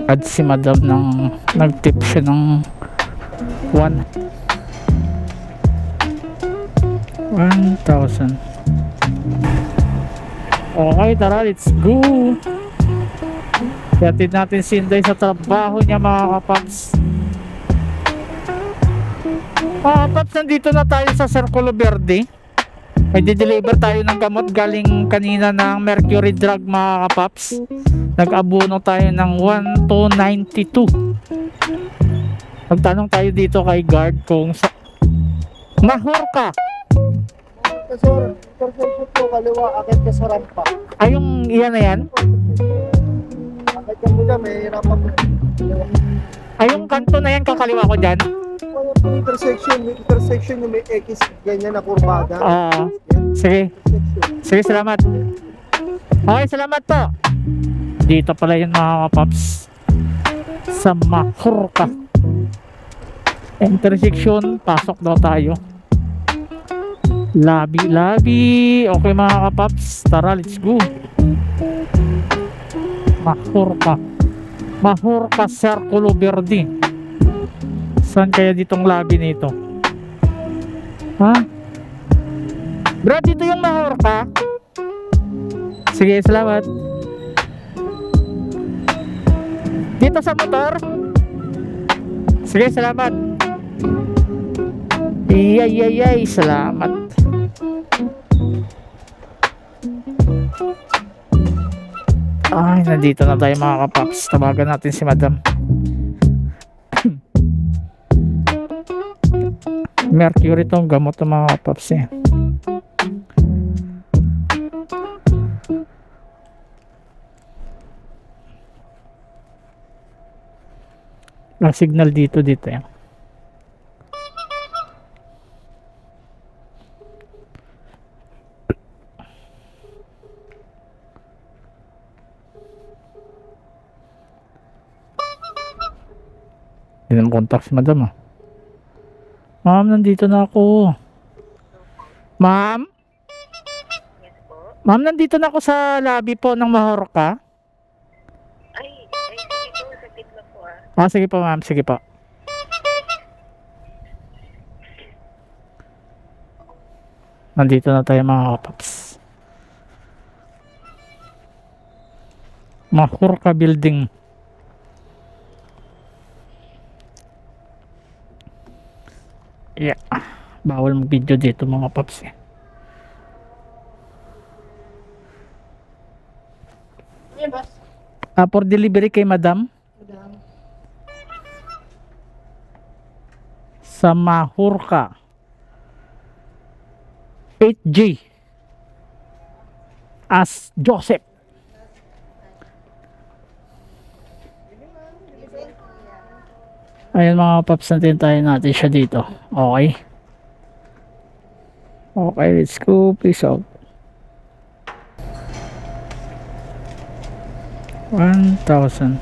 nag-add si madam ng nag-tip siya ng 1,000. Okay, tara, let's go. Yatid natin si Inday sa trabaho niya, mga kapaps. Mga kapaps, nandito na tayo sa Circulo Verde. May di-deliver tayo ng gamot galing kanina ng Mercury Drug, mga kapaps. Nag-abuno tayo ng 1,292. Magtanong tayo dito kay guard kung sa Mahorca. Sir, intersection po, kaliwa, akit ka sa rampa. Ay, yung iyan na yan? Akit ka muna, may hirapan po. Ay, yung kanto na yan, kakaliwa ko dyan. Wala po intersection yung may X, ganyan na kurbada. Sige. Intersection. Sige, salamat. Okay, salamat po. Dito pala yun, mga kapaps. Sa Mahorca. Intersection, pasok daw tayo. Labi. Okay, mga kapaps, tara, let's go. Mahorca Circulo Verde. Saan kaya ditong labi nito? Ha? Brad, dito yung Mahorca. Sige, salamat. Dito sa motor. Sige, salamat. Yay, salamat. Ay, nandito na tayo, mga kapaps. Tawagan natin si madam. Mercury tong gamot ng mga kapaps eh. Ang signal dito eh. Hindi naman contact si madam ah. Ma'am, nandito na ako. Ma'am? Yes po. Ma'am, nandito na ako sa lobby po ng Mahorca. Ay, sige po, sakit lang po ah. Sige po, ma'am, sige po. Nandito na tayo, mga kapaps. Mahorca building. Yeah, bawal mag-video dito, mga paps eh. Ayan, boss. For delivery kay madam sa Mahorca 8G as Joseph. Ayun, mga paps, natin natin siya dito. Okay, let's go. Peace out. 1,000.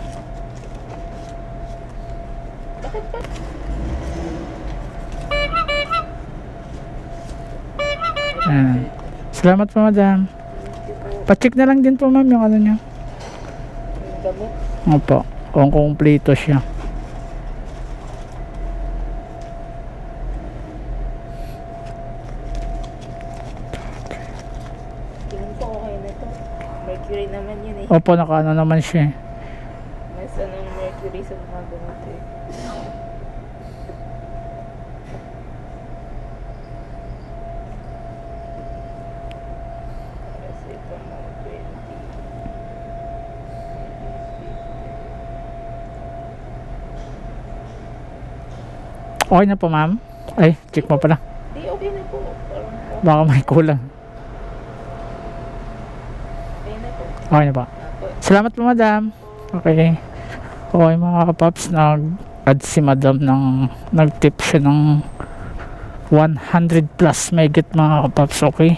Salamat po, madam. Pa-check na lang din po, ma'am, yung ano nyo. Opo, kung kumpleto siya. Mercury naman yun eh. Opo, nakaano naman siya eh. Nasa ng mercury sa mga gamot eh. Kasi ito mga 20. Okay na po, ma'am. Ay, check mo pala. Di, okay na po. Baka may kulang. Okay na po. Okay na po. Salamat po, madam. Okay. Okay, mga kapaps, nag-add si madam ng nag-tip siya ng 100 plus megit, mga kapaps. Okay.